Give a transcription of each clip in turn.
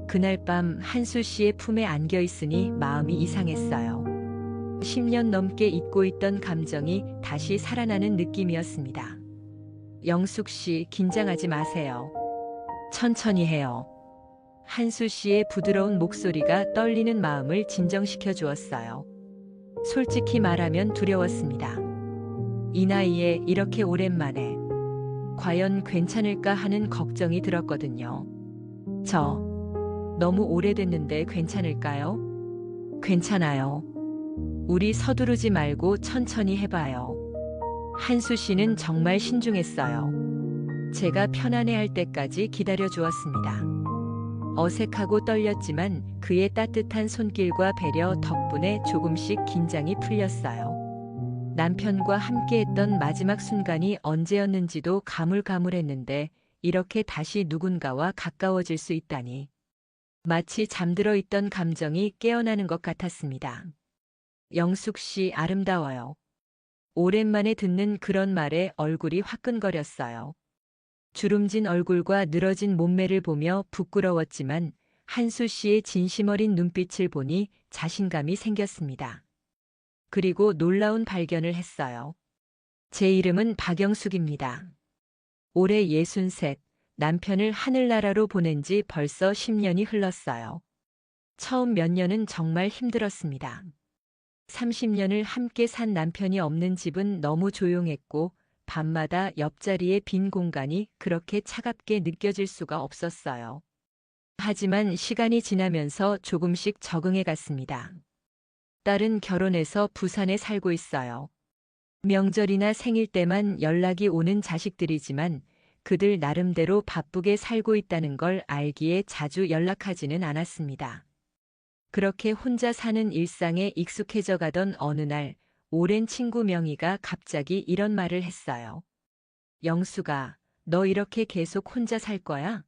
그날 밤 한수 씨의 품에 안겨 있으니 마음이 이상했어요. 10년 넘게 잊고 있던 감정이 다시 살아나는 느낌이었습니다. 영숙 씨, 긴장하지 마세요. 천천히 해요. 한수 씨의 부드러운 목소리가 떨리는 마음을 진정시켜 주었어요. 솔직히 말하면 두려웠습니다. 이 나이에 이렇게 오랜만에 과연 괜찮을까 하는 걱정이 들었거든요. 저 너무 오래됐는데 괜찮을까요? 괜찮아요. 우리 서두르지 말고 천천히 해봐요. 한수 씨는 정말 신중했어요. 제가 편안해할 때까지 기다려 주었습니다. 어색하고 떨렸지만 그의 따뜻한 손길과 배려 덕분에 조금씩 긴장이 풀렸어요. 남편과 함께했던 마지막 순간이 언제였는지도 가물가물했는데 이렇게 다시 누군가와 가까워질 수 있다니. 마치 잠들어 있던 감정이 깨어나는 것 같았습니다. 영숙 씨, 아름다워요. 오랜만에 듣는 그런 말에 얼굴이 화끈거렸어요. 주름진 얼굴과 늘어진 몸매를 보며 부끄러웠지만 한수 씨의 진심 어린 눈빛을 보니 자신감이 생겼습니다. 그리고 놀라운 발견을 했어요. 제 이름은 박영숙입니다. 올해 63, 남편을 하늘나라로 보낸 지 벌써 10년이 흘렀어요. 처음 몇 년은 정말 힘들었습니다. 30년을 함께 산 남편이 없는 집은 너무 조용했고 밤마다 옆자리의 빈 공간이 그렇게 차갑게 느껴질 수가 없었어요. 하지만 시간이 지나면서 조금씩 적응해 갔습니다. 딸은 결혼해서 부산에 살고 있어요. 명절이나 생일 때만 연락이 오는 자식들이지만 그들 나름대로 바쁘게 살고 있다는 걸 알기에 자주 연락하지는 않았습니다. 그렇게 혼자 사는 일상에 익숙해져 가던 어느 날 오랜 친구 명희가 갑자기 이런 말을 했어요. 영수가, 너 이렇게 계속 혼자 살 거야?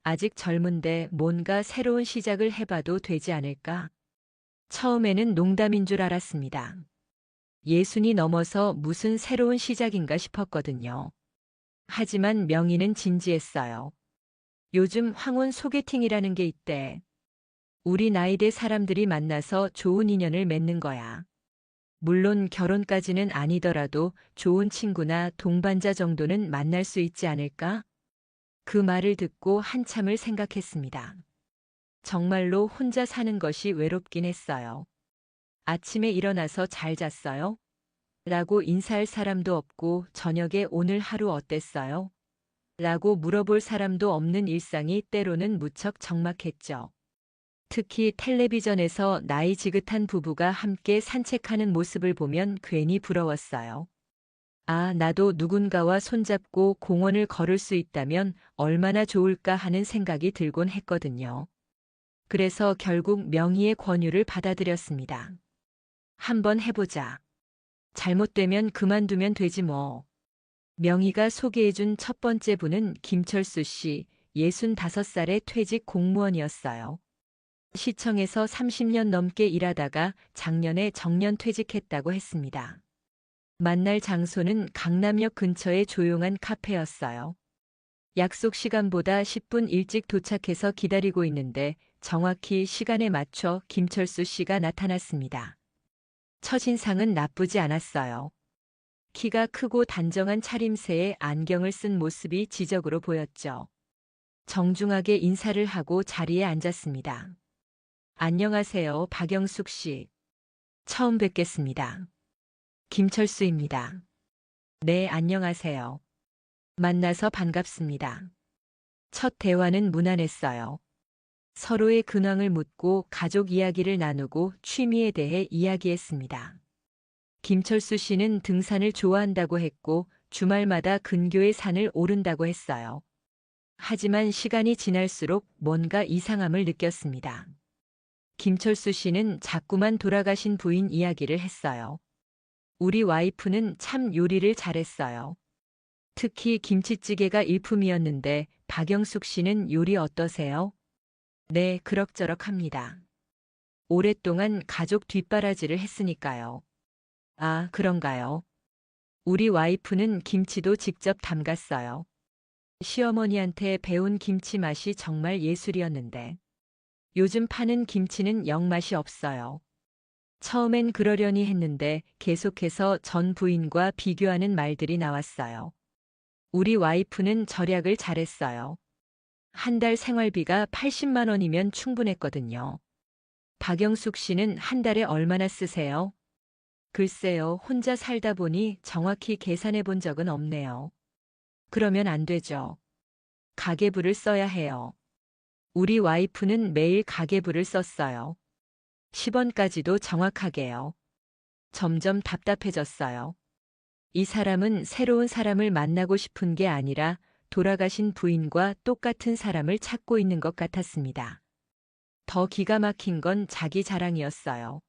아직 젊은데 뭔가 새로운 시작을 해봐도 되지 않을까? 처음에는 농담인 줄 알았습니다. 60이 넘어서 무슨 새로운 시작인가 싶었거든요. 하지만 명희는 진지했어요. 요즘 황혼 소개팅이라는 게 있대. 우리 나이대 사람들이 만나서 좋은 인연을 맺는 거야. 물론 결혼까지는 아니더라도 좋은 친구나 동반자 정도는 만날 수 있지 않을까? 그 말을 듣고 한참을 생각했습니다. 정말로 혼자 사는 것이 외롭긴 했어요. 아침에 일어나서 잘 잤어요? 라고 인사할 사람도 없고 저녁에 오늘 하루 어땠어요? 라고 물어볼 사람도 없는 일상이 때로는 무척 적막했죠. 특히 텔레비전에서 나이 지긋한 부부가 함께 산책하는 모습을 보면 괜히 부러웠어요. 아, 나도 누군가와 손잡고 공원을 걸을 수 있다면 얼마나 좋을까 하는 생각이 들곤 했거든요. 그래서 결국 명희의 권유를 받아들였습니다. 한번 해보자. 잘못되면 그만두면 되지 뭐. 명희가 소개해준 첫 번째 분은 김철수 씨, 65살의 퇴직 공무원이었어요. 시청에서 30년 넘게 일하다가 작년에 정년 퇴직했다고 했습니다. 만날 장소는 강남역 근처의 조용한 카페였어요. 약속 시간보다 10분 일찍 도착해서 기다리고 있는데 정확히 시간에 맞춰 김철수 씨가 나타났습니다. 첫인상은 나쁘지 않았어요. 키가 크고 단정한 차림새에 안경을 쓴 모습이 지적으로 보였죠. 정중하게 인사를 하고 자리에 앉았습니다. 안녕하세요, 박영숙 씨. 처음 뵙겠습니다. 김철수입니다. 네, 안녕하세요. 만나서 반갑습니다. 첫 대화는 무난했어요. 서로의 근황을 묻고 가족 이야기를 나누고 취미에 대해 이야기했습니다. 김철수 씨는 등산을 좋아한다고 했고 주말마다 근교의 산을 오른다고 했어요. 하지만 시간이 지날수록 뭔가 이상함을 느꼈습니다. 김철수 씨는 자꾸만 돌아가신 부인 이야기를 했어요. 우리 와이프는 참 요리를 잘했어요. 특히 김치찌개가 일품이었는데 박영숙 씨는 요리 어떠세요? 네, 그럭저럭 합니다. 오랫동안 가족 뒷바라지를 했으니까요. 아, 그런가요? 우리 와이프는 김치도 직접 담갔어요. 시어머니한테 배운 김치 맛이 정말 예술이었는데. 요즘 파는 김치는 영 맛이 없어요. 처음엔 그러려니 했는데 계속해서 전 부인과 비교하는 말들이 나왔어요. 우리 와이프는 절약을 잘했어요. 한 달 생활비가 80만 원이면 충분했거든요. 박영숙 씨는 한 달에 얼마나 쓰세요? 글쎄요, 혼자 살다 보니 정확히 계산해 본 적은 없네요. 그러면 안 되죠. 가계부를 써야 해요. 우리 와이프는 매일 가계부를 썼어요. 10원까지도 정확하게요. 점점 답답해졌어요. 이 사람은 새로운 사람을 만나고 싶은 게 아니라 돌아가신 부인과 똑같은 사람을 찾고 있는 것 같았습니다. 더 기가 막힌 건 자기 자랑이었어요.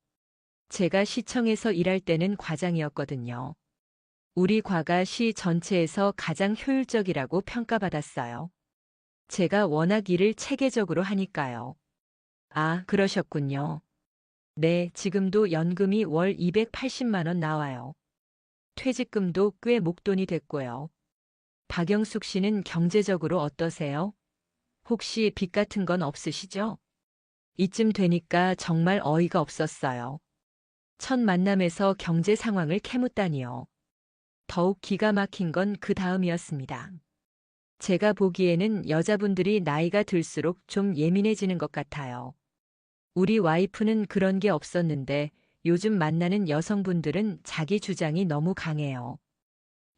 제가 시청에서 일할 때는 과장이었거든요. 우리 과가 시 전체에서 가장 효율적이라고 평가받았어요. 제가 워낙 일을 체계적으로 하니까요. 아, 그러셨군요. 네, 지금도 연금이 월 280만 원 나와요. 퇴직금도 꽤 목돈이 됐고요. 박영숙 씨는 경제적으로 어떠세요? 혹시 빚 같은 건 없으시죠? 이쯤 되니까 정말 어이가 없었어요. 첫 만남에서 경제 상황을 캐묻다니요. 더욱 기가 막힌 건 그 다음이었습니다. 제가 보기에는 여자분들이 나이가 들수록 좀 예민해지는 것 같아요. 우리 와이프는 그런 게 없었는데 요즘 만나는 여성분들은 자기 주장이 너무 강해요.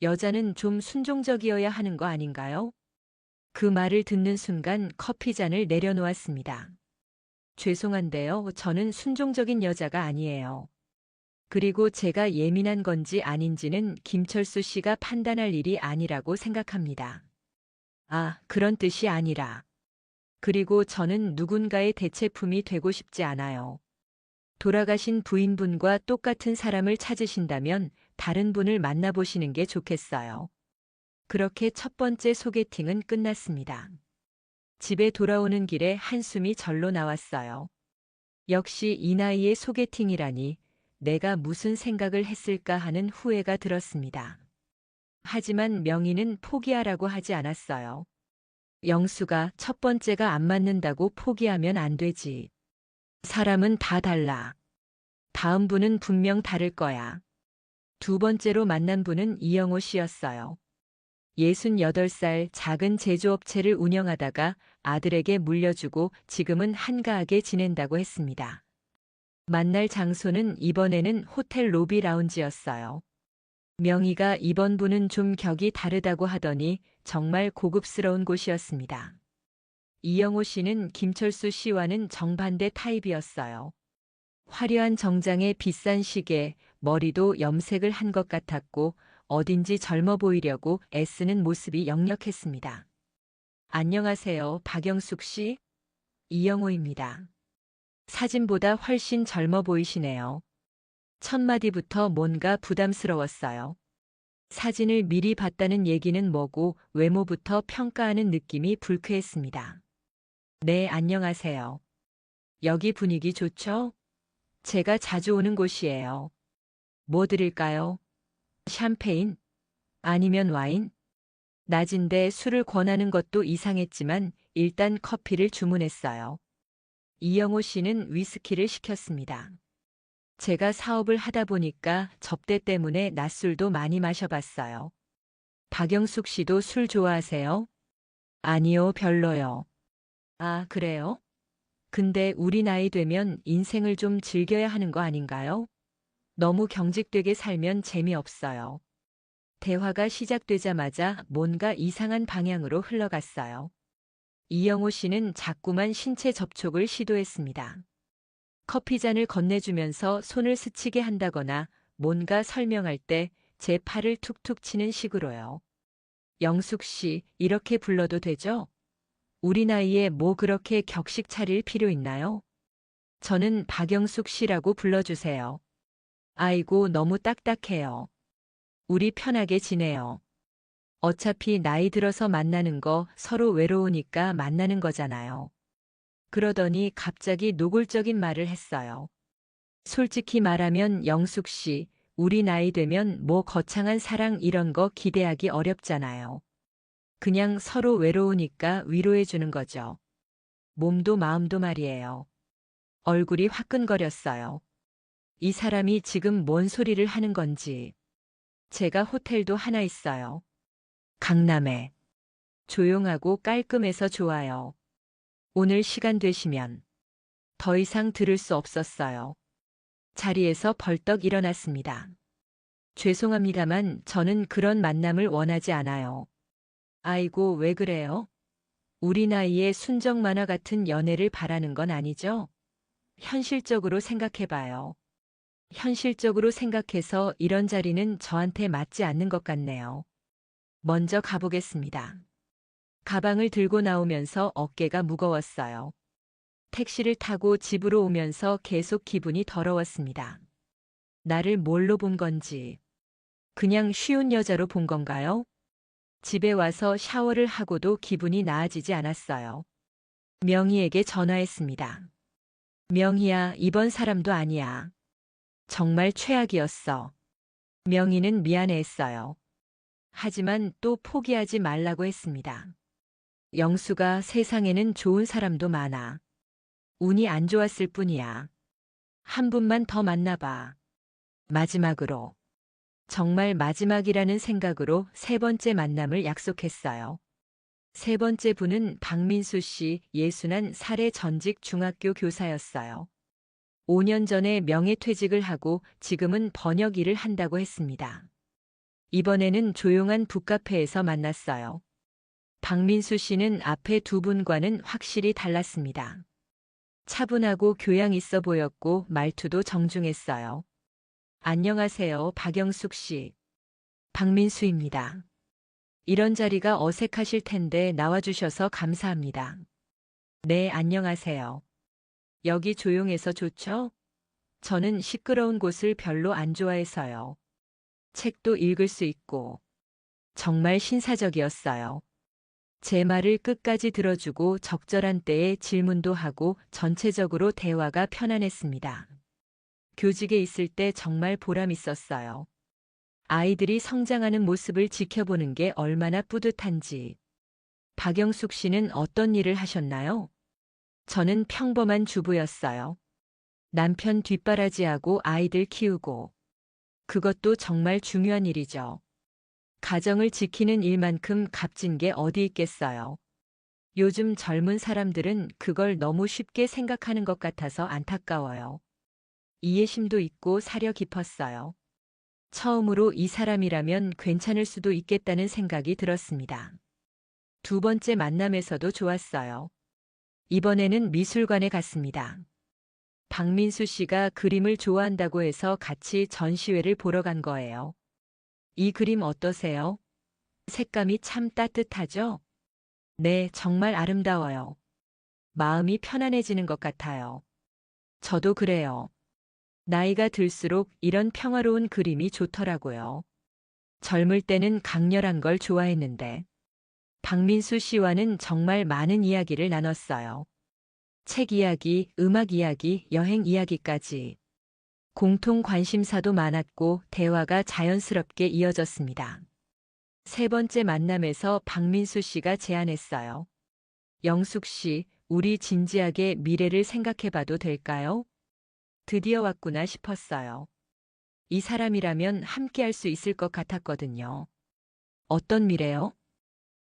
여자는 좀 순종적이어야 하는 거 아닌가요? 그 말을 듣는 순간 커피잔을 내려놓았습니다. 죄송한데요, 저는 순종적인 여자가 아니에요. 그리고 제가 예민한 건지 아닌지는 김철수 씨가 판단할 일이 아니라고 생각합니다. 아, 그런 뜻이 아니라. 그리고 저는 누군가의 대체품이 되고 싶지 않아요. 돌아가신 부인분과 똑같은 사람을 찾으신다면 다른 분을 만나보시는 게 좋겠어요. 그렇게 첫 번째 소개팅은 끝났습니다. 집에 돌아오는 길에 한숨이 절로 나왔어요. 역시 이 나이에 소개팅이라니 내가 무슨 생각을 했을까 하는 후회가 들었습니다. 하지만 명희는 포기하라고 하지 않았어요. 영수가 첫 번째가 안 맞는다고 포기하면 안 되지. 사람은 다 달라. 다음 분은 분명 다를 거야. 두 번째로 만난 분은 이영호 씨였어요. 68살 작은 제조업체를 운영하다가 아들에게 물려주고 지금은 한가하게 지낸다고 했습니다. 만날 장소는 이번에는 호텔 로비 라운지였어요. 명희가 이번 분은 좀 격이 다르다고 하더니 정말 고급스러운 곳이었습니다. 이영호 씨는 김철수 씨와는 정반대 타입이었어요. 화려한 정장에 비싼 시계, 머리도 염색을 한 것 같았고 어딘지 젊어 보이려고 애쓰는 모습이 역력했습니다. 안녕하세요, 박영숙 씨. 이영호입니다. 사진보다 훨씬 젊어 보이시네요. 첫 마디부터 뭔가 부담스러웠어요. 사진을 미리 봤다는 얘기는 뭐고 외모부터 평가하는 느낌이 불쾌했습니다. 네, 안녕하세요. 여기 분위기 좋죠? 제가 자주 오는 곳이에요. 뭐 드릴까요? 샴페인? 아니면 와인? 낮인데 술을 권하는 것도 이상했지만 일단 커피를 주문했어요. 이영호 씨는 위스키를 시켰습니다. 제가 사업을 하다 보니까 접대 때문에 낮술도 많이 마셔봤어요. 박영숙 씨도 술 좋아하세요? 아니요, 별로요. 아, 그래요? 근데 우리 나이 되면 인생을 좀 즐겨야 하는 거 아닌가요? 너무 경직되게 살면 재미없어요. 대화가 시작되자마자 뭔가 이상한 방향으로 흘러갔어요. 이영호 씨는 자꾸만 신체 접촉을 시도했습니다. 커피잔을 건네주면서 손을 스치게 한다거나 뭔가 설명할 때 제 팔을 툭툭 치는 식으로요. 영숙 씨, 이렇게 불러도 되죠? 우리 나이에 뭐 그렇게 격식 차릴 필요 있나요? 저는 박영숙 씨라고 불러주세요. 아이고, 너무 딱딱해요. 우리 편하게 지내요. 어차피 나이 들어서 만나는 거 서로 외로우니까 만나는 거잖아요. 그러더니 갑자기 노골적인 말을 했어요. 솔직히 말하면 영숙 씨, 우리 나이 되면 뭐 거창한 사랑 이런 거 기대하기 어렵잖아요. 그냥 서로 외로우니까 위로해 주는 거죠. 몸도 마음도 말이에요. 얼굴이 화끈거렸어요. 이 사람이 지금 뭔 소리를 하는 건지. 제가 호텔도 하나 있어요. 강남에. 조용하고 깔끔해서 좋아요. 오늘 시간 되시면. 더 이상 들을 수 없었어요. 자리에서 벌떡 일어났습니다. 죄송합니다만 저는 그런 만남을 원하지 않아요. 아이고, 왜 그래요? 우리 나이에 순정 만화 같은 연애를 바라는 건 아니죠? 현실적으로 생각해봐요. 현실적으로 생각해서 이런 자리는 저한테 맞지 않는 것 같네요. 먼저 가보겠습니다. 가방을 들고 나오면서 어깨가 무거웠어요. 택시를 타고 집으로 오면서 계속 기분이 더러웠습니다. 나를 뭘로 본 건지. 그냥 쉬운 여자로 본 건가요? 집에 와서 샤워를 하고도 기분이 나아지지 않았어요. 명희에게 전화했습니다. 명희야, 이번 사람도 아니야. 정말 최악이었어. 명희는 미안해했어요. 하지만 또 포기하지 말라고 했습니다. 영수가 세상에는 좋은 사람도 많아. 운이 안 좋았을 뿐이야. 한 분만 더 만나봐. 마지막으로. 정말 마지막이라는 생각으로 세 번째 만남을 약속했어요. 세 번째 분은 박민수 씨, 61살의 전직 중학교 교사였어요. 5년 전에 명예퇴직을 하고 지금은 번역 일을 한다고 했습니다. 이번에는 조용한 북카페에서 만났어요. 박민수 씨는 앞에 두 분과는 확실히 달랐습니다. 차분하고 교양 있어 보였고 말투도 정중했어요. 안녕하세요, 박영숙 씨. 박민수입니다. 이런 자리가 어색하실 텐데 나와주셔서 감사합니다. 네, 안녕하세요. 여기 조용해서 좋죠? 저는 시끄러운 곳을 별로 안 좋아해서요. 책도 읽을 수 있고. 정말 신사적이었어요. 제 말을 끝까지 들어주고 적절한 때에 질문도 하고 전체적으로 대화가 편안했습니다. 교직에 있을 때 정말 보람 있었어요. 아이들이 성장하는 모습을 지켜보는 게 얼마나 뿌듯한지. 박영숙 씨는 어떤 일을 하셨나요? 저는 평범한 주부였어요. 남편 뒷바라지하고 아이들 키우고. 그것도 정말 중요한 일이죠. 가정을 지키는 일만큼 값진 게 어디 있겠어요. 요즘 젊은 사람들은 그걸 너무 쉽게 생각하는 것 같아서 안타까워요. 이해심도 있고 사려 깊었어요. 처음으로 이 사람이라면 괜찮을 수도 있겠다는 생각이 들었습니다. 두 번째 만남에서도 좋았어요. 이번에는 미술관에 갔습니다. 박민수 씨가 그림을 좋아한다고 해서 같이 전시회를 보러 간 거예요. 이 그림 어떠세요? 색감이 참 따뜻하죠? 네, 정말 아름다워요. 마음이 편안해지는 것 같아요. 저도 그래요. 나이가 들수록 이런 평화로운 그림이 좋더라고요. 젊을 때는 강렬한 걸 좋아했는데, 박민수 씨와는 정말 많은 이야기를 나눴어요. 책 이야기, 음악 이야기, 여행 이야기까지. 공통 관심사도 많았고 대화가 자연스럽게 이어졌습니다. 세 번째 만남에서 박민수 씨가 제안했어요. 영숙 씨, 우리 진지하게 미래를 생각해 봐도 될까요? 드디어 왔구나 싶었어요. 이 사람이라면 함께 할 수 있을 것 같았거든요. 어떤 미래요?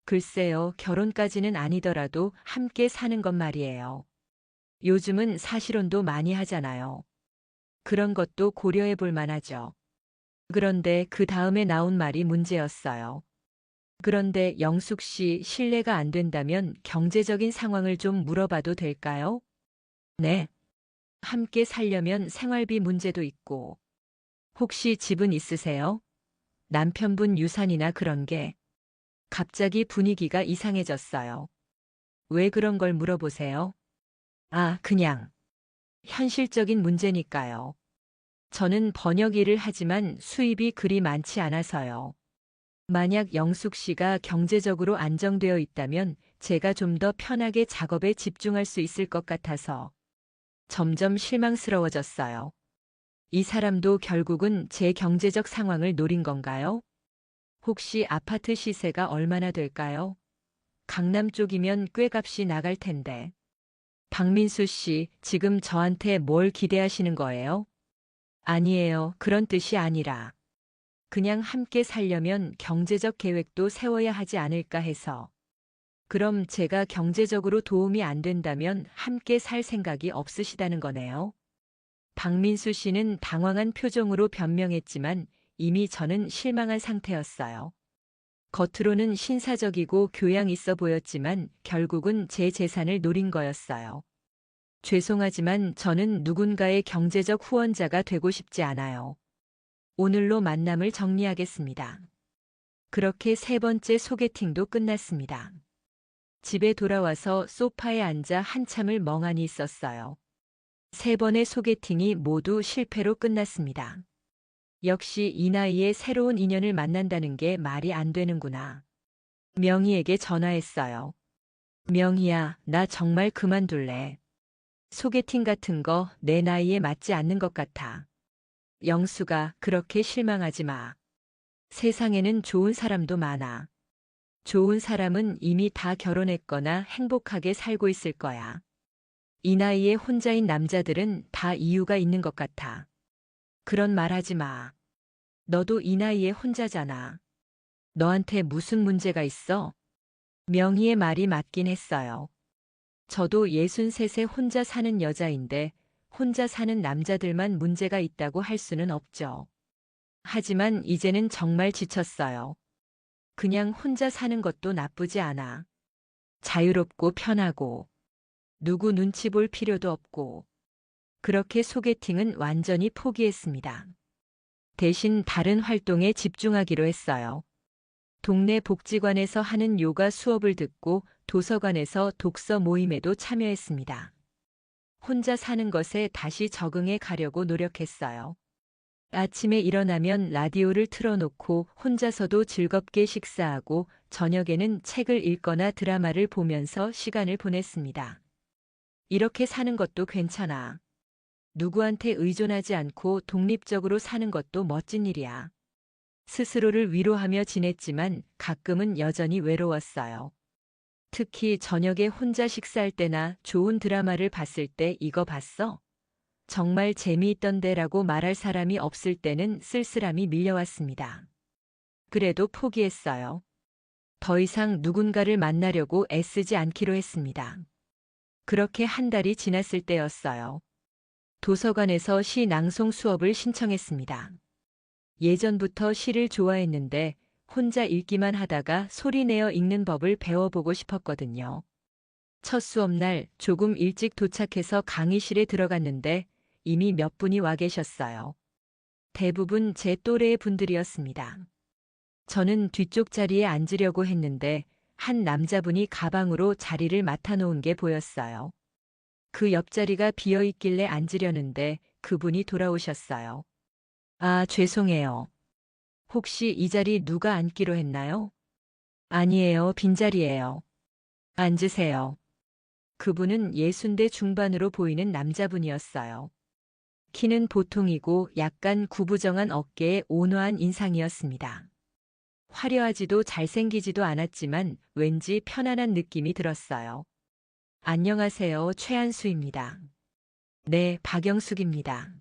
글쎄요, 결혼까지는 아니더라도 함께 사는 것 말이에요. 요즘은 사실혼도 많이 하잖아요. 그런 것도 고려해 볼 만하죠. 그런데 그 다음에 나온 말이 문제였어요. 그런데 영숙 씨 신뢰가 안 된다면 경제적인 상황을 좀 물어봐도 될까요? 네. 함께 살려면 생활비 문제도 있고. 혹시 집은 있으세요? 남편분 유산이나 그런 게. 갑자기 분위기가 이상해졌어요. 왜 그런 걸 물어보세요? 아, 그냥. 현실적인 문제니까요. 저는 번역 일을 하지만 수입이 그리 많지 않아서요. 만약 영숙 씨가 경제적으로 안정되어 있다면 제가 좀 더 편하게 작업에 집중할 수 있을 것 같아서 점점 실망스러워졌어요. 이 사람도 결국은 제 경제적 상황을 노린 건가요? 혹시 아파트 시세가 얼마나 될까요? 강남 쪽이면 꽤 값이 나갈 텐데. 박민수 씨, 지금 저한테 뭘 기대하시는 거예요? 아니에요. 그런 뜻이 아니라. 그냥 함께 살려면 경제적 계획도 세워야 하지 않을까 해서. 그럼 제가 경제적으로 도움이 안 된다면 함께 살 생각이 없으시다는 거네요. 박민수 씨는 당황한 표정으로 변명했지만 이미 저는 실망한 상태였어요. 겉으로는 신사적이고 교양 있어 보였지만 결국은 제 재산을 노린 거였어요. 죄송하지만 저는 누군가의 경제적 후원자가 되고 싶지 않아요. 오늘로 만남을 정리하겠습니다. 그렇게 세 번째 소개팅도 끝났습니다. 집에 돌아와서 소파에 앉아 한참을 멍하니 있었어요. 세 번의 소개팅이 모두 실패로 끝났습니다. 역시 이 나이에 새로운 인연을 만난다는 게 말이 안 되는구나. 명희에게 전화했어요. 명희야, 나 정말 그만둘래. 소개팅 같은 거 내 나이에 맞지 않는 것 같아. 영수가 그렇게 실망하지 마. 세상에는 좋은 사람도 많아. 좋은 사람은 이미 다 결혼했거나 행복하게 살고 있을 거야. 이 나이에 혼자인 남자들은 다 이유가 있는 것 같아. 그런 말 하지 마. 너도 이 나이에 혼자잖아. 너한테 무슨 문제가 있어? 명희의 말이 맞긴 했어요. 저도 63세 혼자 사는 여자인데 혼자 사는 남자들만 문제가 있다고 할 수는 없죠. 하지만 이제는 정말 지쳤어요. 그냥 혼자 사는 것도 나쁘지 않아. 자유롭고 편하고 누구 눈치 볼 필요도 없고. 그렇게 소개팅은 완전히 포기했습니다. 대신 다른 활동에 집중하기로 했어요. 동네 복지관에서 하는 요가 수업을 듣고 도서관에서 독서 모임에도 참여했습니다. 혼자 사는 것에 다시 적응해 가려고 노력했어요. 아침에 일어나면 라디오를 틀어놓고 혼자서도 즐겁게 식사하고 저녁에는 책을 읽거나 드라마를 보면서 시간을 보냈습니다. 이렇게 사는 것도 괜찮아. 누구한테 의존하지 않고 독립적으로 사는 것도 멋진 일이야. 스스로를 위로하며 지냈지만 가끔은 여전히 외로웠어요. 특히 저녁에 혼자 식사할 때나 좋은 드라마를 봤을 때 이거 봤어? 정말 재미있던데라고 말할 사람이 없을 때는 쓸쓸함이 밀려왔습니다. 그래도 포기했어요. 더 이상 누군가를 만나려고 애쓰지 않기로 했습니다. 그렇게 한 달이 지났을 때였어요. 도서관에서 시 낭송 수업을 신청했습니다. 예전부터 시를 좋아했는데 혼자 읽기만 하다가 소리내어 읽는 법을 배워보고 싶었거든요. 첫 수업날 조금 일찍 도착해서 강의실에 들어갔는데 이미 몇 분이 와 계셨어요. 대부분 제 또래의 분들이었습니다. 저는 뒤쪽 자리에 앉으려고 했는데 한 남자분이 가방으로 자리를 맡아놓은 게 보였어요. 그 옆자리가 비어있길래 앉으려는데 그분이 돌아오셨어요. 아, 죄송해요. 혹시 이 자리 누가 앉기로 했나요? 아니에요, 빈자리예요. 앉으세요. 그분은 60대 중반으로 보이는 남자분이었어요. 키는 보통이고 약간 구부정한 어깨에 온화한 인상이었습니다. 화려하지도 잘생기지도 않았지만 왠지 편안한 느낌이 들었어요. 안녕하세요, 최한수입니다. 네, 박영숙입니다.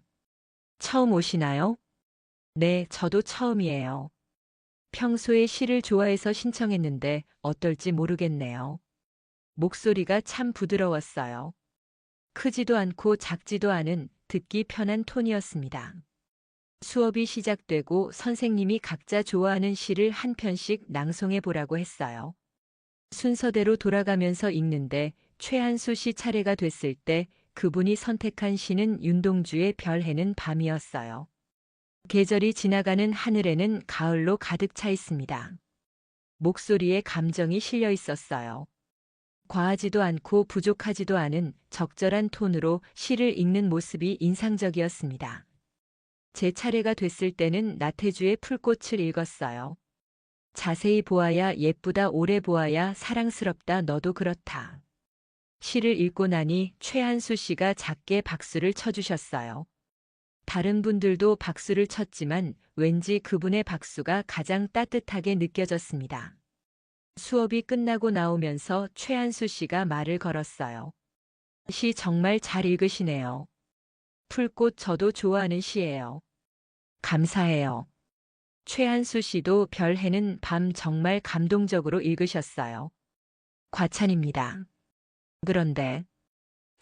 처음 오시나요? 네, 저도 처음이에요. 평소에 시를 좋아해서 신청했는데 어떨지 모르겠네요. 목소리가 참 부드러웠어요. 크지도 않고 작지도 않은 듣기 편한 톤이었습니다. 수업이 시작되고 선생님이 각자 좋아하는 시를 한 편씩 낭송해 보라고 했어요. 순서대로 돌아가면서 읽는데 최한수 씨 차례가 됐을 때 그분이 선택한 시는 윤동주의 별 해는 밤이었어요. 계절이 지나가는 하늘에는 가을로 가득 차 있습니다. 목소리에 감정이 실려 있었어요. 과하지도 않고 부족하지도 않은 적절한 톤으로 시를 읽는 모습이 인상적이었습니다. 제 차례가 됐을 때는 나태주의 풀꽃을 읽었어요. 자세히 보아야 예쁘다, 오래 보아야 사랑스럽다, 너도 그렇다. 시를 읽고 나니 최한수 씨가 작게 박수를 쳐주셨어요. 다른 분들도 박수를 쳤지만 왠지 그분의 박수가 가장 따뜻하게 느껴졌습니다. 수업이 끝나고 나오면서 최한수 씨가 말을 걸었어요. 시 정말 잘 읽으시네요. 풀꽃 저도 좋아하는 시예요. 감사해요. 최한수 씨도 별 해는 밤 정말 감동적으로 읽으셨어요. 과찬입니다. 그런데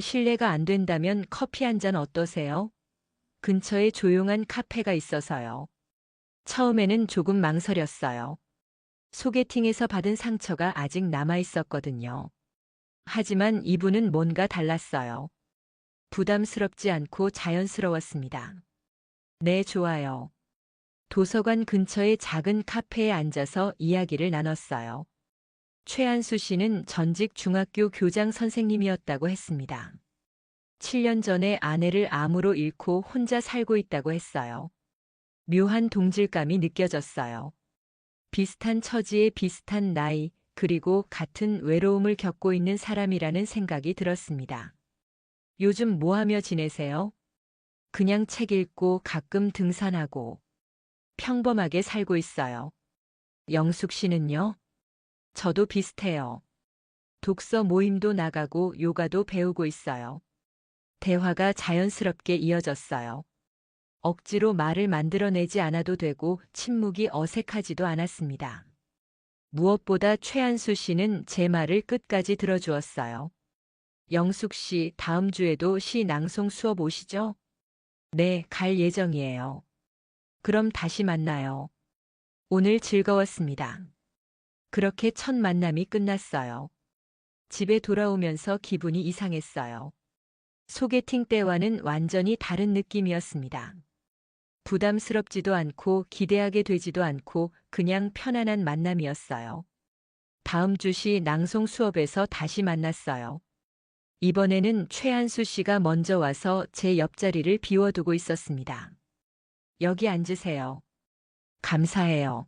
실례가 안 된다면 커피 한 잔 어떠세요? 근처에 조용한 카페가 있어서요. 처음에는 조금 망설였어요. 소개팅에서 받은 상처가 아직 남아 있었거든요. 하지만 이분은 뭔가 달랐어요. 부담스럽지 않고 자연스러웠습니다. 네, 좋아요. 도서관 근처의 작은 카페에 앉아서 이야기를 나눴어요. 최한수 씨는 전직 중학교 교장 선생님이었다고 했습니다. 7년 전에 아내를 암으로 잃고 혼자 살고 있다고 했어요. 묘한 동질감이 느껴졌어요. 비슷한 처지에 비슷한 나이, 그리고 같은 외로움을 겪고 있는 사람이라는 생각이 들었습니다. 요즘 뭐 하며 지내세요? 그냥 책 읽고 가끔 등산하고 평범하게 살고 있어요. 영숙 씨는요? 저도 비슷해요. 독서 모임도 나가고 요가도 배우고 있어요. 대화가 자연스럽게 이어졌어요. 억지로 말을 만들어내지 않아도 되고 침묵이 어색하지도 않았습니다. 무엇보다 최한수 씨는 제 말을 끝까지 들어주었어요. 영숙 씨, 다음 주에도 시 낭송 수업 오시죠? 네, 갈 예정이에요. 그럼 다시 만나요. 오늘 즐거웠습니다. 그렇게 첫 만남이 끝났어요. 집에 돌아오면서 기분이 이상했어요. 소개팅 때와는 완전히 다른 느낌이었습니다. 부담스럽지도 않고 기대하게 되지도 않고 그냥 편안한 만남이었어요. 다음 주시 낭송 수업에서 다시 만났어요. 이번에는 최한수 씨가 먼저 와서 제 옆자리를 비워두고 있었습니다. 여기 앉으세요. 감사해요.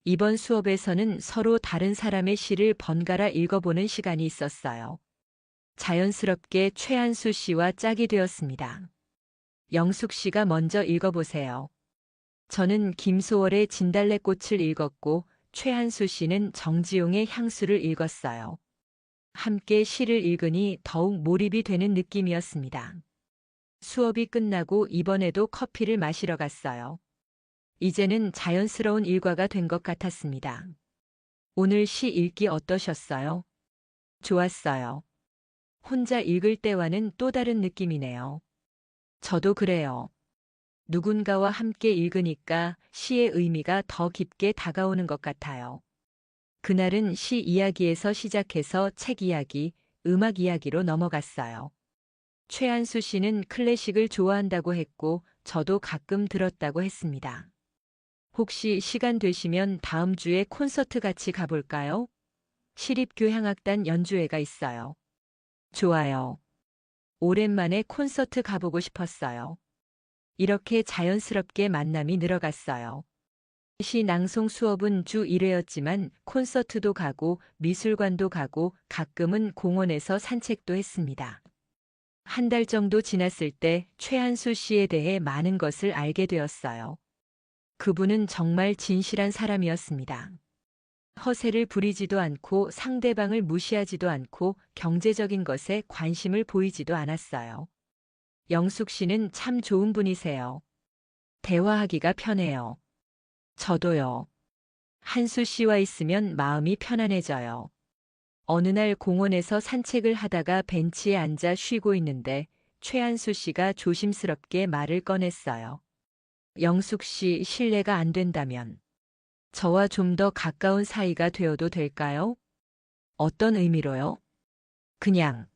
이번 수업에서는 서로 다른 사람의 시를 번갈아 읽어보는 시간이 있었어요. 자연스럽게 최한수 씨와 짝이 되었습니다. 영숙 씨가 먼저 읽어보세요. 저는 김소월의 진달래꽃을 읽었고 최한수 씨는 정지용의 향수를 읽었어요. 함께 시를 읽으니 더욱 몰입이 되는 느낌이었습니다. 수업이 끝나고 이번에도 커피를 마시러 갔어요. 이제는 자연스러운 일과가 된 것 같았습니다. 오늘 시 읽기 어떠셨어요? 좋았어요. 혼자 읽을 때와는 또 다른 느낌이네요. 저도 그래요. 누군가와 함께 읽으니까 시의 의미가 더 깊게 다가오는 것 같아요. 그날은 시 이야기에서 시작해서 책 이야기, 음악 이야기로 넘어갔어요. 최한수 씨는 클래식을 좋아한다고 했고, 저도 가끔 들었다고 했습니다. 혹시 시간 되시면 다음 주에 콘서트 같이 가볼까요? 시립교향악단 연주회가 있어요. 좋아요. 오랜만에 콘서트 가보고 싶었어요. 이렇게 자연스럽게 만남이 늘어갔어요. 시 낭송 수업은 주 1회였지만 콘서트도 가고 미술관도 가고 가끔은 공원에서 산책도 했습니다. 한 달 정도 지났을 때 최한수 씨에 대해 많은 것을 알게 되었어요. 그분은 정말 진실한 사람이었습니다. 허세를 부리지도 않고 상대방을 무시하지도 않고 경제적인 것에 관심을 보이지도 않았어요. 영숙 씨는 참 좋은 분이세요. 대화하기가 편해요. 저도요. 한수 씨와 있으면 마음이 편안해져요. 어느 날 공원에서 산책을 하다가 벤치에 앉아 쉬고 있는데 최한수 씨가 조심스럽게 말을 꺼냈어요. 영숙 씨, 실례가 안 된다면 저와 좀 더 가까운 사이가 되어도 될까요? 어떤 의미로요? 그냥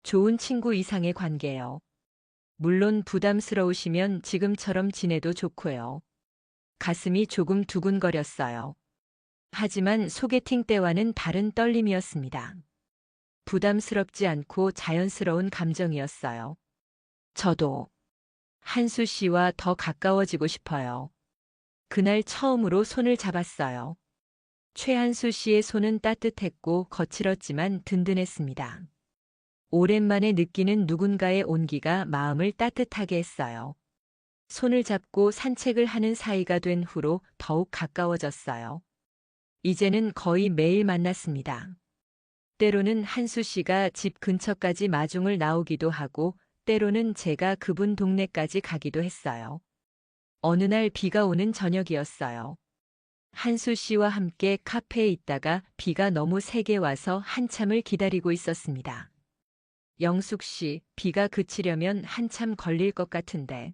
좋은 친구 이상의 관계요. 물론 부담스러우시면 지금처럼 지내도 좋고요. 가슴이 조금 두근거렸어요. 하지만 소개팅 때와는 다른 떨림이었습니다. 부담스럽지 않고 자연스러운 감정이었어요. 저도 한수 씨와 더 가까워지고 싶어요. 그날 처음으로 손을 잡았어요. 최한수 씨의 손은 따뜻했고 거칠었지만 든든했습니다. 오랜만에 느끼는 누군가의 온기가 마음을 따뜻하게 했어요. 손을 잡고 산책을 하는 사이가 된 후로 더욱 가까워졌어요. 이제는 거의 매일 만났습니다. 때로는 한수 씨가 집 근처까지 마중을 나오기도 하고 때로는 제가 그분 동네까지 가기도 했어요. 어느 날 비가 오는 저녁이었어요. 한수 씨와 함께 카페에 있다가 비가 너무 세게 와서 한참을 기다리고 있었습니다. 영숙 씨, 비가 그치려면 한참 걸릴 것 같은데.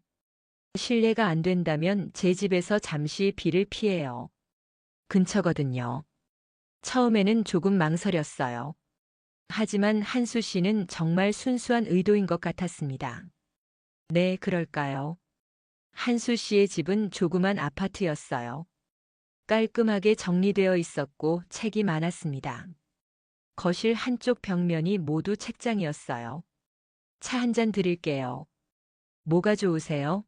실례가 안 된다면 제 집에서 잠시 비를 피해요. 근처거든요. 처음에는 조금 망설였어요. 하지만 한수 씨는 정말 순수한 의도인 것 같았습니다. 네, 그럴까요? 한수 씨의 집은 조그만 아파트였어요. 깔끔하게 정리되어 있었고 책이 많았습니다. 거실 한쪽 벽면이 모두 책장이었어요. 차 한 잔 드릴게요. 뭐가 좋으세요?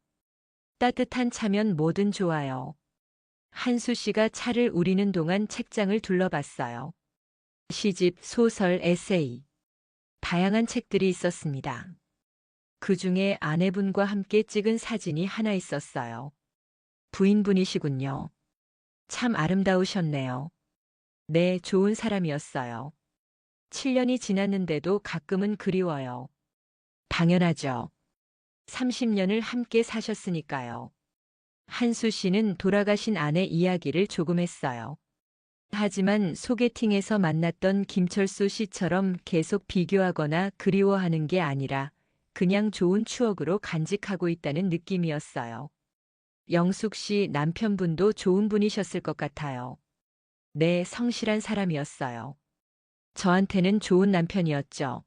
따뜻한 차면 뭐든 좋아요. 한수 씨가 차를 우리는 동안 책장을 둘러봤어요. 시집, 소설, 에세이. 다양한 책들이 있었습니다. 그 중에 아내분과 함께 찍은 사진이 하나 있었어요. 부인분이시군요. 참 아름다우셨네요. 네, 좋은 사람이었어요. 7년이 지났는데도 가끔은 그리워요. 당연하죠. 30년을 함께 사셨으니까요. 한수 씨는 돌아가신 아내 이야기를 조금 했어요. 하지만 소개팅에서 만났던 김철수 씨처럼 계속 비교하거나 그리워하는 게 아니라 그냥 좋은 추억으로 간직하고 있다는 느낌이었어요. 영숙 씨 남편분도 좋은 분이셨을 것 같아요. 네, 성실한 사람이었어요. 저한테는 좋은 남편이었죠.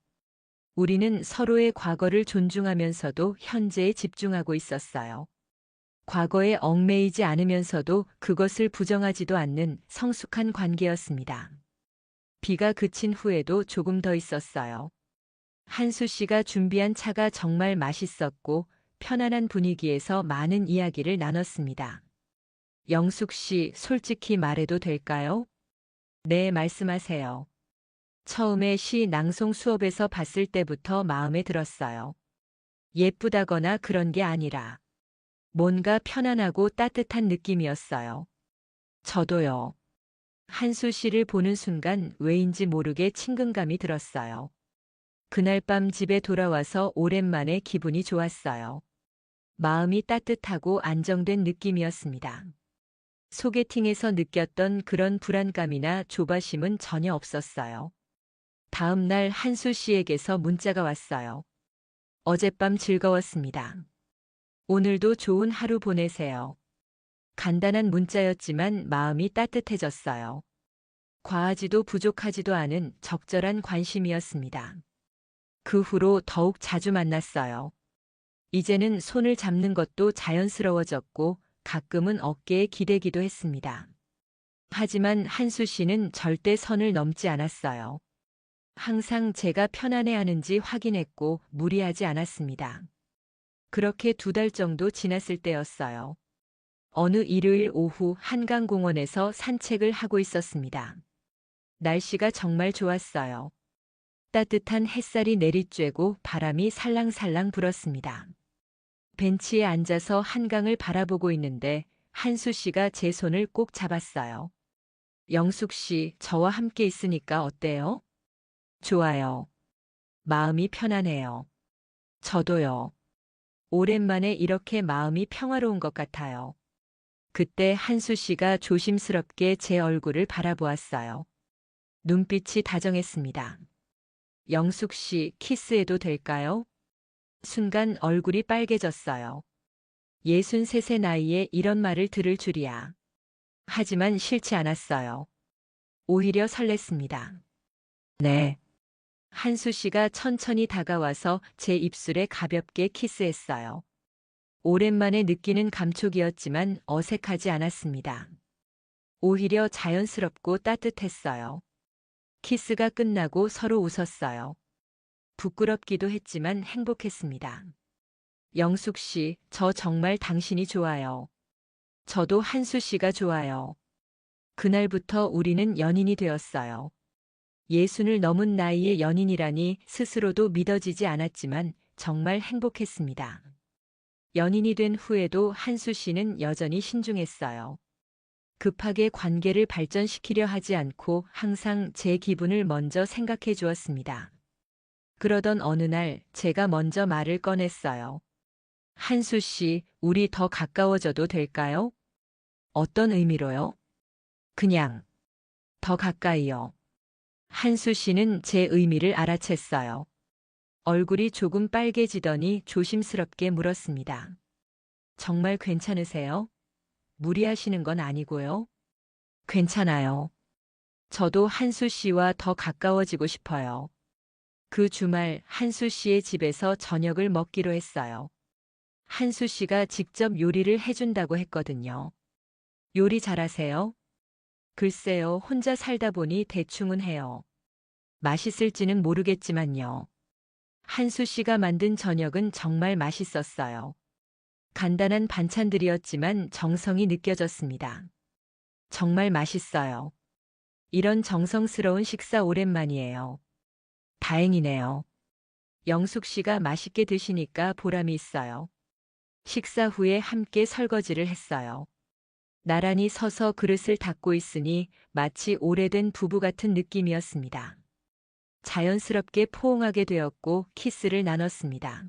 우리는 서로의 과거를 존중하면서도 현재에 집중하고 있었어요. 과거에 얽매이지 않으면서도 그것을 부정하지도 않는 성숙한 관계였습니다. 비가 그친 후에도 조금 더 있었어요. 한수 씨가 준비한 차가 정말 맛있었고 편안한 분위기에서 많은 이야기를 나눴습니다. 영숙 씨, 솔직히 말해도 될까요? 네, 말씀하세요. 처음에 시 낭송 수업에서 봤을 때부터 마음에 들었어요. 예쁘다거나 그런 게 아니라 뭔가 편안하고 따뜻한 느낌이었어요. 저도요. 한수 씨를 보는 순간 왜인지 모르게 친근감이 들었어요. 그날 밤 집에 돌아와서 오랜만에 기분이 좋았어요. 마음이 따뜻하고 안정된 느낌이었습니다. 소개팅에서 느꼈던 그런 불안감이나 조바심은 전혀 없었어요. 다음 날 한수 씨에게서 문자가 왔어요. 어젯밤 즐거웠습니다. 오늘도 좋은 하루 보내세요. 간단한 문자였지만 마음이 따뜻해졌어요. 과하지도 부족하지도 않은 적절한 관심이었습니다. 그 후로 더욱 자주 만났어요. 이제는 손을 잡는 것도 자연스러워졌고 가끔은 어깨에 기대기도 했습니다. 하지만 한수 씨는 절대 선을 넘지 않았어요. 항상 제가 편안해하는지 확인했고 무리하지 않았습니다. 그렇게 2달 정도 지났을 때였어요. 어느 일요일 오후 한강공원에서 산책을 하고 있었습니다. 날씨가 정말 좋았어요. 따뜻한 햇살이 내리쬐고 바람이 살랑살랑 불었습니다. 벤치에 앉아서 한강을 바라보고 있는데 한수 씨가 제 손을 꼭 잡았어요. 영숙 씨, 저와 함께 있으니까 어때요? 좋아요. 마음이 편안해요. 저도요. 오랜만에 이렇게 마음이 평화로운 것 같아요. 그때 한수 씨가 조심스럽게 제 얼굴을 바라보았어요. 눈빛이 다정했습니다. 영숙 씨, 키스해도 될까요? 순간 얼굴이 빨개졌어요. 63세 나이에 이런 말을 들을 줄이야. 하지만 싫지 않았어요. 오히려 설렜습니다. 네. 한수 씨가 천천히 다가와서 제 입술에 가볍게 키스했어요. 오랜만에 느끼는 감촉이었지만 어색하지 않았습니다. 오히려 자연스럽고 따뜻했어요. 키스가 끝나고 서로 웃었어요. 부끄럽기도 했지만 행복했습니다. 영숙 씨, 저 정말 당신이 좋아요. 저도 한수 씨가 좋아요. 그날부터 우리는 연인이 되었어요. 60을 넘은 나이의 연인이라니 스스로도 믿어지지 않았지만 정말 행복했습니다. 연인이 된 후에도 한수 씨는 여전히 신중했어요. 급하게 관계를 발전시키려 하지 않고 항상 제 기분을 먼저 생각해 주었습니다. 그러던 어느 날 제가 먼저 말을 꺼냈어요. 한수 씨, 우리 더 가까워져도 될까요? 어떤 의미로요? 그냥 더 가까이요. 한수 씨는 제 의미를 알아챘어요. 얼굴이 조금 빨개지더니 조심스럽게 물었습니다. 정말 괜찮으세요? 무리하시는 건 아니고요. 괜찮아요. 저도 한수 씨와 더 가까워지고 싶어요. 그 주말 한수 씨의 집에서 저녁을 먹기로 했어요. 한수 씨가 직접 요리를 해준다고 했거든요. 요리 잘하세요? 글쎄요, 혼자 살다 보니 대충은 해요. 맛있을지는 모르겠지만요. 한수 씨가 만든 저녁은 정말 맛있었어요. 간단한 반찬들이었지만 정성이 느껴졌습니다. 정말 맛있어요. 이런 정성스러운 식사 오랜만이에요. 다행이네요. 영숙 씨가 맛있게 드시니까 보람이 있어요. 식사 후에 함께 설거지를 했어요. 나란히 서서 그릇을 닦고 있으니 마치 오래된 부부 같은 느낌이었습니다. 자연스럽게 포옹하게 되었고 키스를 나눴습니다.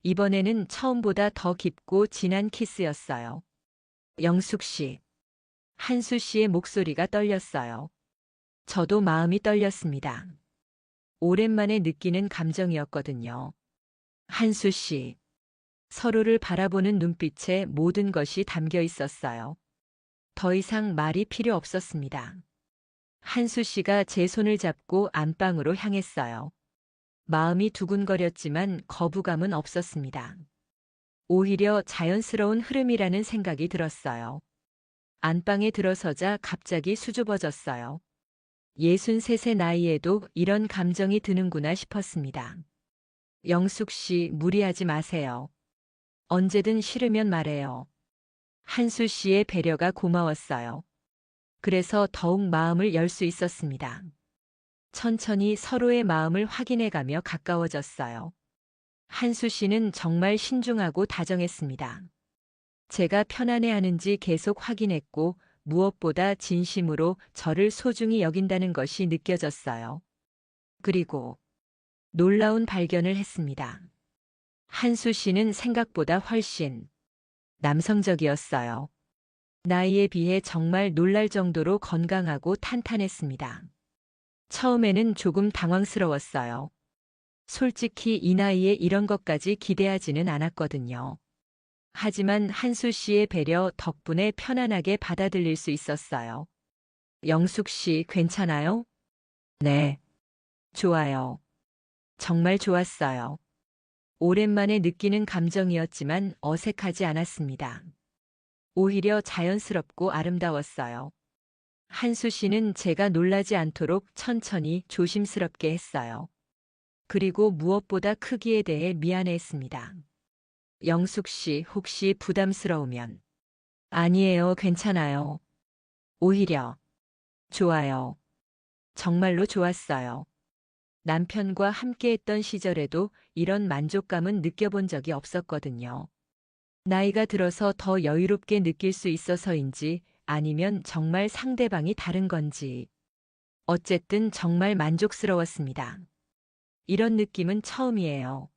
이번에는 처음보다 더 깊고 진한 키스였어요. 영숙 씨, 한수 씨의 목소리가 떨렸어요. 저도 마음이 떨렸습니다. 오랜만에 느끼는 감정이었거든요. 한수 씨, 서로를 바라보는 눈빛에 모든 것이 담겨 있었어요. 더 이상 말이 필요 없었습니다. 한수 씨가 제 손을 잡고 안방으로 향했어요. 마음이 두근거렸지만 거부감은 없었습니다. 오히려 자연스러운 흐름이라는 생각이 들었어요. 안방에 들어서자 갑자기 수줍어졌어요. 63세 나이에도 이런 감정이 드는구나 싶었습니다. 영숙 씨, 무리하지 마세요. 언제든 싫으면 말해요. 한수 씨의 배려가 고마웠어요. 그래서 더욱 마음을 열 수 있었습니다. 천천히 서로의 마음을 확인해가며 가까워졌어요. 한수 씨는 정말 신중하고 다정했습니다. 제가 편안해하는지 계속 확인했고 무엇보다 진심으로 저를 소중히 여긴다는 것이 느껴졌어요. 그리고 놀라운 발견을 했습니다. 한수 씨는 생각보다 훨씬 남성적이었어요. 나이에 비해 정말 놀랄 정도로 건강하고 탄탄했습니다. 처음에는 조금 당황스러웠어요. 솔직히 이 나이에 이런 것까지 기대하지는 않았거든요. 하지만 한수 씨의 배려 덕분에 편안하게 받아들일 수 있었어요. 영숙 씨, 괜찮아요? 네. 좋아요. 정말 좋았어요. 오랜만에 느끼는 감정이었지만 어색하지 않았습니다. 오히려 자연스럽고 아름다웠어요. 한수 씨는 제가 놀라지 않도록 천천히 조심스럽게 했어요. 그리고 무엇보다 크기에 대해 미안해했습니다. 영숙 씨, 혹시 부담스러우면. 아니에요, 괜찮아요. 오히려. 좋아요. 정말로 좋았어요. 남편과 함께했던 시절에도 이런 만족감은 느껴본 적이 없었거든요. 나이가 들어서 더 여유롭게 느낄 수 있어서인지 아니면 정말 상대방이 다른 건지. 어쨌든 정말 만족스러웠습니다. 이런 느낌은 처음이에요.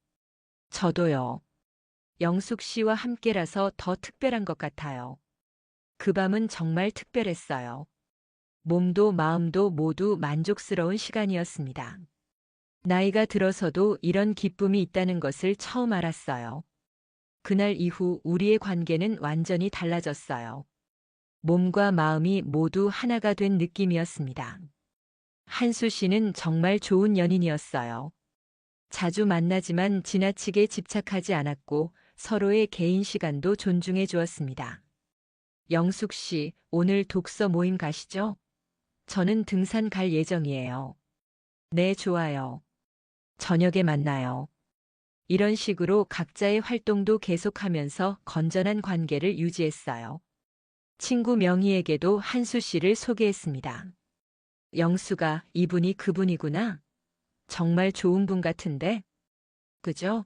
저도요. 영숙 씨와 함께라서 더 특별한 것 같아요. 그 밤은 정말 특별했어요. 몸도 마음도 모두 만족스러운 시간이었습니다. 나이가 들어서도 이런 기쁨이 있다는 것을 처음 알았어요. 그날 이후 우리의 관계는 완전히 달라졌어요. 몸과 마음이 모두 하나가 된 느낌이었습니다. 한수 씨는 정말 좋은 연인이었어요. 자주 만나지만 지나치게 집착하지 않았고 서로의 개인 시간도 존중해 주었습니다. 영숙 씨, 오늘 독서 모임 가시죠? 저는 등산 갈 예정이에요. 네, 좋아요. 저녁에 만나요. 이런 식으로 각자의 활동도 계속하면서 건전한 관계를 유지했어요. 친구 명희에게도 한수 씨를 소개했습니다. 영수가 이분이 그분이구나. 정말 좋은 분 같은데? 그죠?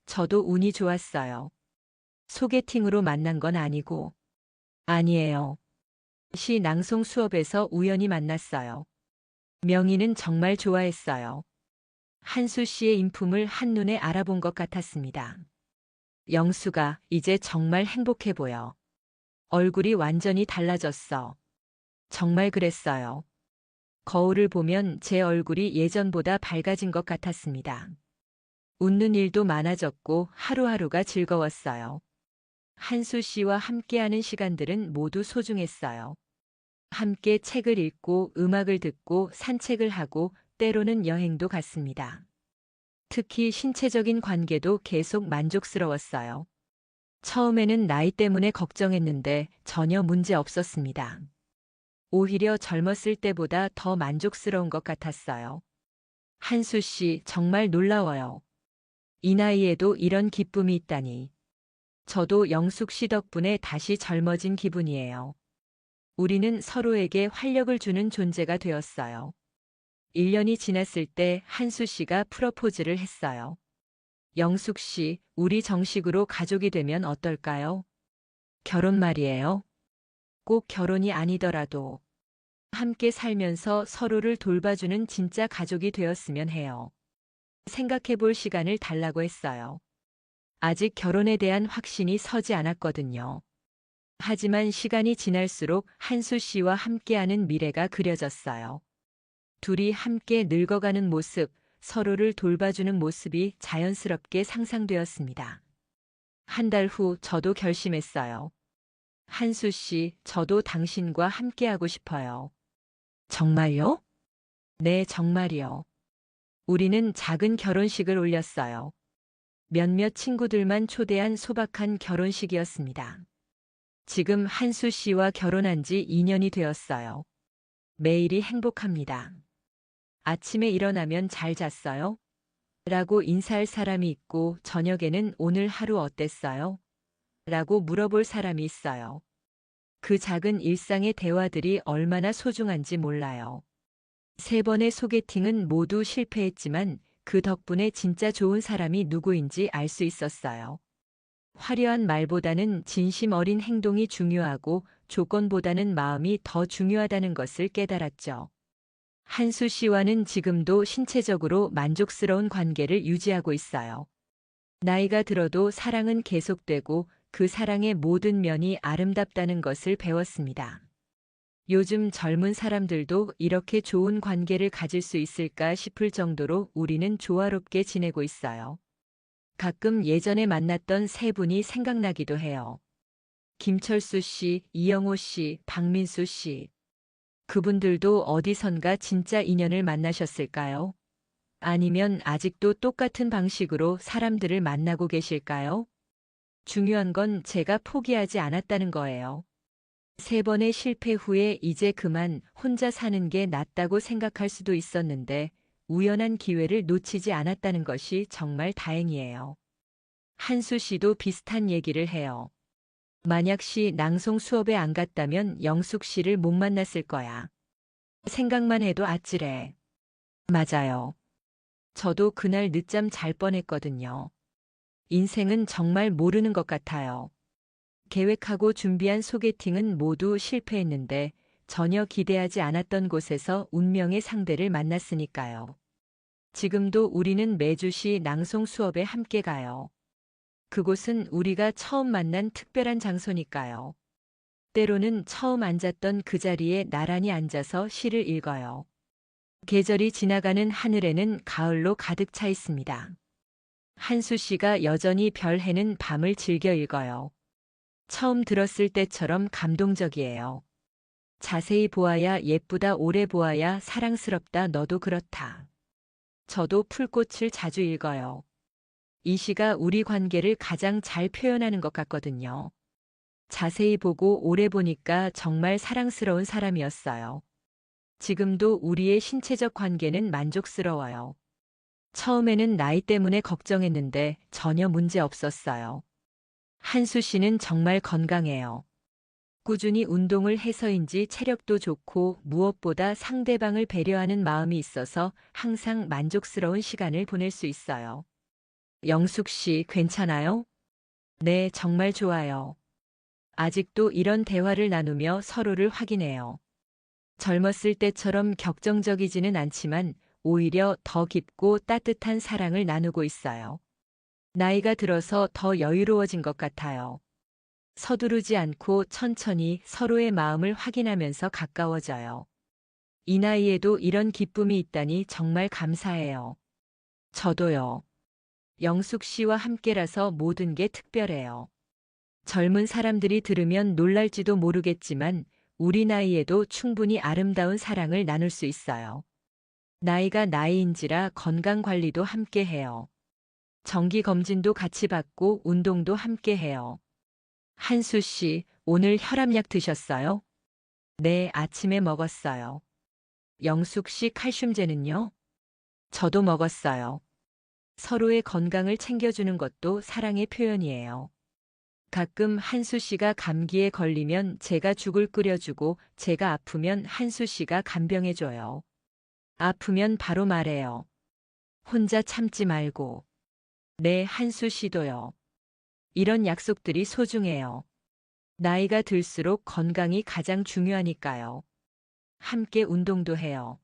저도 운이 좋았어요. 소개팅으로 만난 건 아니고. 아니에요. 시 낭송 수업에서 우연히 만났어요. 명희는 정말 좋아했어요. 한수 씨의 인품을 한눈에 알아본 것 같았습니다. 영수가 이제 정말 행복해 보여. 얼굴이 완전히 달라졌어. 정말 그랬어요. 거울을 보면 제 얼굴이 예전보다 밝아진 것 같았습니다. 웃는 일도 많아졌고 하루하루가 즐거웠어요. 한수 씨와 함께하는 시간들은 모두 소중했어요. 함께 책을 읽고 음악을 듣고 산책을 하고 때로는 여행도 갔습니다. 특히 신체적인 관계도 계속 만족스러웠어요. 처음에는 나이 때문에 걱정했는데 전혀 문제 없었습니다. 오히려 젊었을 때보다 더 만족스러운 것 같았어요. 한수 씨, 정말 놀라워요. 이 나이에도 이런 기쁨이 있다니. 저도 영숙 씨 덕분에 다시 젊어진 기분이에요. 우리는 서로에게 활력을 주는 존재가 되었어요. 1년이 지났을 때 한수 씨가 프러포즈를 했어요. 영숙 씨, 우리 정식으로 가족이 되면 어떨까요? 결혼 말이에요. 꼭 결혼이 아니더라도 함께 살면서 서로를 돌봐주는 진짜 가족이 되었으면 해요. 생각해 볼 시간을 달라고 했어요. 아직 결혼에 대한 확신이 서지 않았거든요. 하지만 시간이 지날수록 한수 씨와 함께하는 미래가 그려졌어요. 둘이 함께 늙어가는 모습, 서로를 돌봐주는 모습이 자연스럽게 상상되었습니다. 한 달 후 저도 결심했어요. 한수 씨, 저도 당신과 함께하고 싶어요. 정말요? 네, 정말이요. 우리는 작은 결혼식을 올렸어요. 몇몇 친구들만 초대한 소박한 결혼식이었습니다. 지금 한수 씨와 결혼한 지 2년이 되었어요. 매일이 행복합니다. 아침에 일어나면 잘 잤어요? 라고 인사할 사람이 있고 저녁에는 오늘 하루 어땠어요? 라고 물어볼 사람이 있어요. 그 작은 일상의 대화들이 얼마나 소중한지 몰라요. 3번의 소개팅은 모두 실패했지만 그 덕분에 진짜 좋은 사람이 누구인지 알 수 있었어요. 화려한 말보다는 진심 어린 행동이 중요하고 조건보다는 마음이 더 중요하다는 것을 깨달았죠. 한수 씨와는 지금도 신체적으로 만족스러운 관계를 유지하고 있어요. 나이가 들어도 사랑은 계속되고 그 사랑의 모든 면이 아름답다는 것을 배웠습니다. 요즘 젊은 사람들도 이렇게 좋은 관계를 가질 수 있을까 싶을 정도로 우리는 조화롭게 지내고 있어요. 가끔 예전에 만났던 3분이 생각나기도 해요. 김철수 씨, 이영호 씨, 박민수 씨. 그분들도 어디선가 진짜 인연을 만나셨을까요? 아니면 아직도 똑같은 방식으로 사람들을 만나고 계실까요? 중요한 건 제가 포기하지 않았다는 거예요. 3번의 실패 후에 이제 그만 혼자 사는 게 낫다고 생각할 수도 있었는데 우연한 기회를 놓치지 않았다는 것이 정말 다행이에요. 한수 씨도 비슷한 얘기를 해요. 만약 시 낭송 수업에 안 갔다면 영숙 씨를 못 만났을 거야. 생각만 해도 아찔해. 맞아요. 저도 그날 늦잠 잘 뻔했거든요. 인생은 정말 모르는 것 같아요. 계획하고 준비한 소개팅은 모두 실패했는데 전혀 기대하지 않았던 곳에서 운명의 상대를 만났으니까요. 지금도 우리는 매주시 낭송 수업에 함께 가요. 그곳은 우리가 처음 만난 특별한 장소니까요. 때로는 처음 앉았던 그 자리에 나란히 앉아서 시를 읽어요. 계절이 지나가는 하늘에는 가을로 가득 차 있습니다. 한수 씨가 여전히 별 해는 밤을 즐겨 읽어요. 처음 들었을 때처럼 감동적이에요. 자세히 보아야 예쁘다, 오래 보아야 사랑스럽다, 너도 그렇다. 저도 풀꽃을 자주 읽어요. 이 시가 우리 관계를 가장 잘 표현하는 것 같거든요. 자세히 보고 오래 보니까 정말 사랑스러운 사람이었어요. 지금도 우리의 신체적 관계는 만족스러워요. 처음에는 나이 때문에 걱정했는데 전혀 문제 없었어요. 한수 씨는 정말 건강해요. 꾸준히 운동을 해서인지 체력도 좋고 무엇보다 상대방을 배려하는 마음이 있어서 항상 만족스러운 시간을 보낼 수 있어요. 영숙 씨, 괜찮아요? 네, 정말 좋아요. 아직도 이런 대화를 나누며 서로를 확인해요. 젊었을 때처럼 격정적이지는 않지만 오히려 더 깊고 따뜻한 사랑을 나누고 있어요. 나이가 들어서 더 여유로워진 것 같아요. 서두르지 않고 천천히 서로의 마음을 확인하면서 가까워져요. 이 나이에도 이런 기쁨이 있다니 정말 감사해요. 저도요. 영숙 씨와 함께라서 모든 게 특별해요. 젊은 사람들이 들으면 놀랄지도 모르겠지만 우리 나이에도 충분히 아름다운 사랑을 나눌 수 있어요. 나이가 나이인지라 건강 관리도 함께 해요. 정기 검진도 같이 받고 운동도 함께 해요. 한수 씨, 오늘 혈압약 드셨어요? 네, 아침에 먹었어요. 영숙 씨 칼슘제는요? 저도 먹었어요. 서로의 건강을 챙겨주는 것도 사랑의 표현이에요. 가끔 한수 씨가 감기에 걸리면 제가 죽을 끓여주고 제가 아프면 한수 씨가 간병해줘요. 아프면 바로 말해요. 혼자 참지 말고. 네, 한수 씨도요. 이런 약속들이 소중해요. 나이가 들수록 건강이 가장 중요하니까요. 함께 운동도 해요.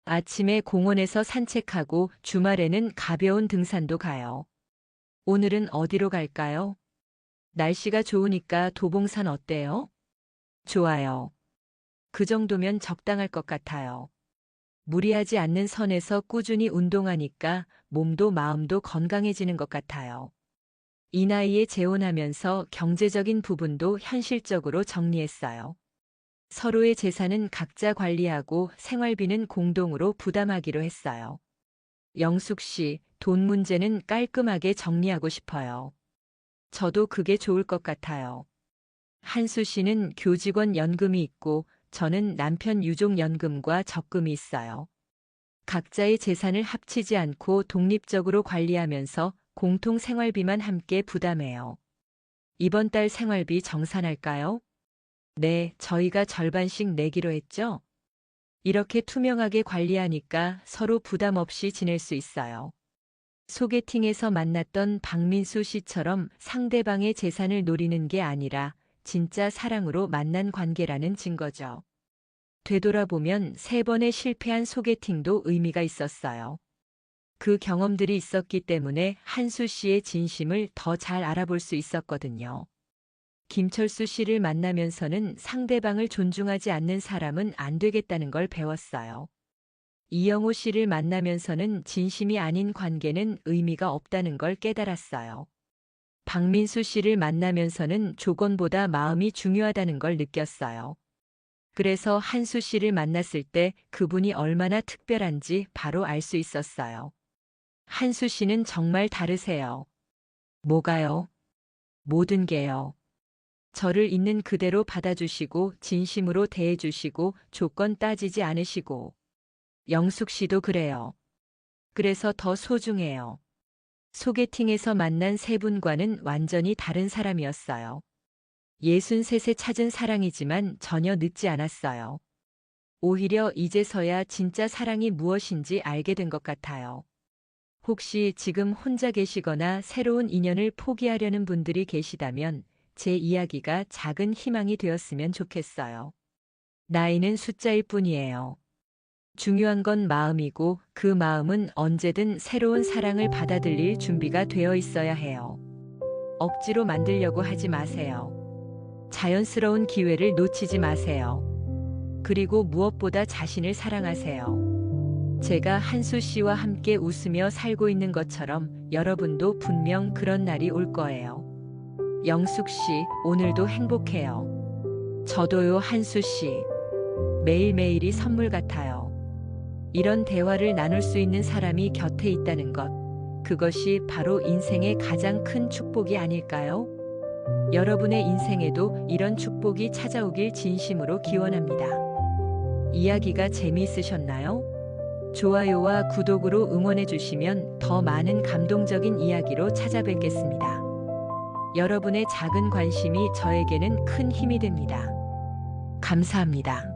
아침에 공원에서 산책하고 주말에는 가벼운 등산도 가요. 오늘은 어디로 갈까요? 날씨가 좋으니까 도봉산 어때요? 좋아요. 그 정도면 적당할 것 같아요. 무리하지 않는 선에서 꾸준히 운동하니까 몸도 마음도 건강해지는 것 같아요. 이 나이에 재혼하면서 경제적인 부분도 현실적으로 정리했어요. 서로의 재산은 각자 관리하고 생활비는 공동으로 부담하기로 했어요. 영숙 씨, 돈 문제는 깔끔하게 정리하고 싶어요. 저도 그게 좋을 것 같아요. 한수 씨는 교직원 연금이 있고 저는 남편 유족연금과 적금이 있어요. 각자의 재산을 합치지 않고 독립적으로 관리하면서 공통 생활비만 함께 부담해요. 이번 달 생활비 정산할까요? 네, 저희가 절반씩 내기로 했죠? 이렇게 투명하게 관리하니까 서로 부담 없이 지낼 수 있어요. 소개팅에서 만났던 박민수 씨처럼 상대방의 재산을 노리는 게 아니라 진짜 사랑으로 만난 관계라는 증거죠. 되돌아보면 3번의 실패한 소개팅도 의미가 있었어요. 그 경험들이 있었기 때문에 한수 씨의 진심을 더 잘 알아볼 수 있었거든요. 김철수 씨를 만나면서는 상대방을 존중하지 않는 사람은 안 되겠다는 걸 배웠어요. 이영호 씨를 만나면서는 진심이 아닌 관계는 의미가 없다는 걸 깨달았어요. 박민수 씨를 만나면서는 조건보다 마음이 중요하다는 걸 느꼈어요. 그래서 한수 씨를 만났을 때 그분이 얼마나 특별한지 바로 알 수 있었어요. 한수 씨는 정말 다르세요. 뭐가요? 모든 게요. 저를 있는 그대로 받아주시고 진심으로 대해주시고 조건 따지지 않으시고. 영숙 씨도 그래요. 그래서 더 소중해요. 소개팅에서 만난 3분과는 완전히 다른 사람이었어요. 63세 찾은 사랑이지만 전혀 늦지 않았어요. 오히려 이제서야 진짜 사랑이 무엇인지 알게 된 것 같아요. 혹시 지금 혼자 계시거나 새로운 인연을 포기하려는 분들이 계시다면 제 이야기가 작은 희망이 되었으면 좋겠어요. 나이는 숫자일 뿐이에요. 중요한 건 마음이고 그 마음은 언제든 새로운 사랑을 받아들일 준비가 되어 있어야 해요. 억지로 만들려고 하지 마세요. 자연스러운 기회를 놓치지 마세요. 그리고 무엇보다 자신을 사랑하세요. 제가 한수 씨와 함께 웃으며 살고 있는 것처럼 여러분도 분명 그런 날이 올 거예요. 영숙 씨, 오늘도 행복해요. 저도요, 한수 씨. 매일매일이 선물 같아요. 이런 대화를 나눌 수 있는 사람이 곁에 있다는 것, 그것이 바로 인생의 가장 큰 축복이 아닐까요? 여러분의 인생에도 이런 축복이 찾아오길 진심으로 기원합니다. 이야기가 재미있으셨나요? 좋아요와 구독으로 응원해 주시면 더 많은 감동적인 이야기로 찾아뵙겠습니다. 여러분의 작은 관심이 저에게는 큰 힘이 됩니다. 감사합니다.